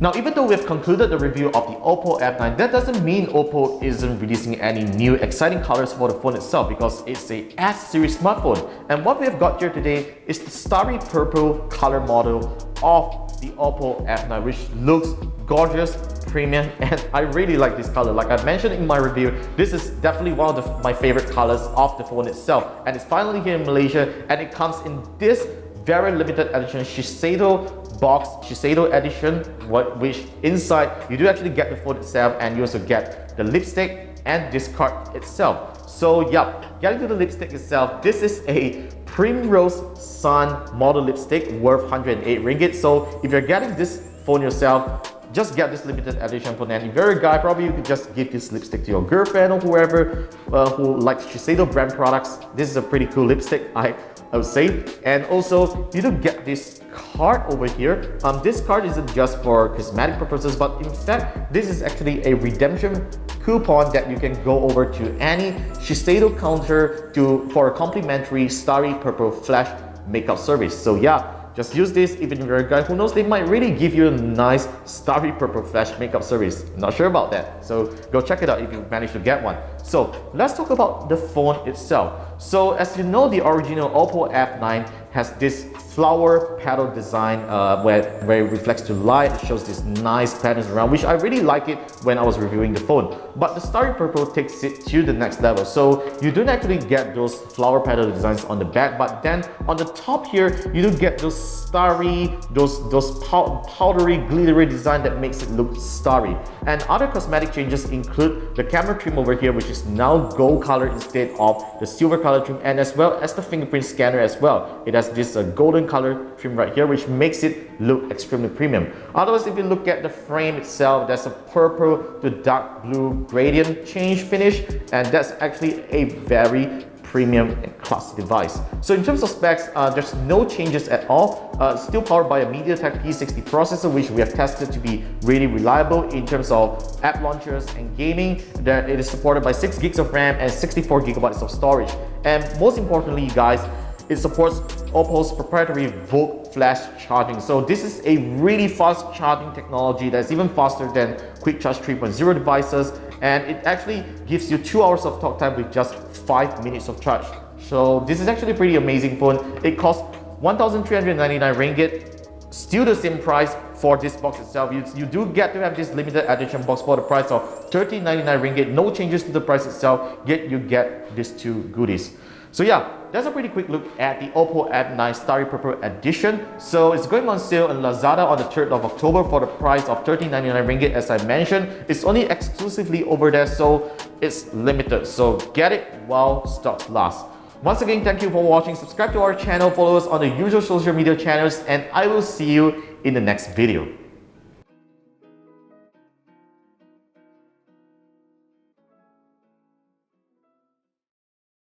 Now, even though we've concluded the review of the OPPO F9, that doesn't mean OPPO isn't releasing any new exciting colors for the phone itself, because it's a S series smartphone. And what we've got here today is the Starry Purple color model of the OPPO F9, which looks gorgeous, premium, and I really like this color. Like I mentioned in my review, this is definitely one of my favorite colors of the phone itself, and it's finally here in Malaysia, and it comes in this very limited edition Shiseido box, Shiseido edition, which inside you do actually get the phone itself, and you also get the lipstick and this card itself. So yeah, getting to the lipstick itself, this is a Primrose Sun model lipstick worth 108 ringgit. So if you're getting this phone yourself, just get this limited edition for then. If you're a guy, probably you could just give this lipstick to your girlfriend or whoever who likes Shiseido brand products. This is a pretty cool lipstick, I would say. And also, you do get this card over here. This card isn't just for cosmetic purposes, but in fact, this is actually a redemption coupon that you can go over to any Shiseido counter for a complimentary Starry Purple Flash makeup service. So yeah, just use this. Even if you're a guy, who knows, they might really give you a nice Starry Purple Flash makeup service. Not sure about that, so go check it out if you manage to get one. So let's talk about the phone itself. So as you know, the original OPPO F9 has this flower petal design where it reflects to light. It shows these nice patterns around, which I really like it when I was reviewing the phone. But the Starry Purple takes it to the next level. So you don't actually get those flower petal designs on the back, but then on the top here, you do get those starry, those powdery, glittery design that makes it look starry. And other cosmetic changes include the camera trim over here, which is now gold color instead of the silver color trim, and as well as the fingerprint scanner as well. It has this golden color trim right here, which makes it look extremely premium. Otherwise, if you look at the frame itself, there's a purple to dark blue gradient change finish, and that's actually a very premium and classy device. So in terms of specs, there's no changes at all. Still powered by a MediaTek P60 processor, which we have tested to be really reliable in terms of app launchers and gaming. That it is supported by 6 gigs of RAM and 64 gigabytes of storage. And most importantly, guys, it supports OPPO's proprietary Volt Flash charging. So this is a really fast charging technology that's even faster than Quick Charge 3.0 devices, and it actually gives you 2 hours of talk time with just 5 minutes of charge. So this is actually a pretty amazing phone. It costs 1,399 ringgit, still the same price for this box itself. You do get to have this limited edition box for the price of 1,399 ringgit. No changes to the price itself, yet you get these 2 goodies. So yeah, that's a pretty quick look at the OPPO F9 Starry Purple Edition. So it's going on sale on Lazada on the 3rd of October for the price of 1,399 ringgit. As I mentioned, it's only exclusively over there, so it's limited. So get it while stocks last. Once again, thank you for watching. Subscribe to our channel, follow us on the usual social media channels, and I will see you in the next video.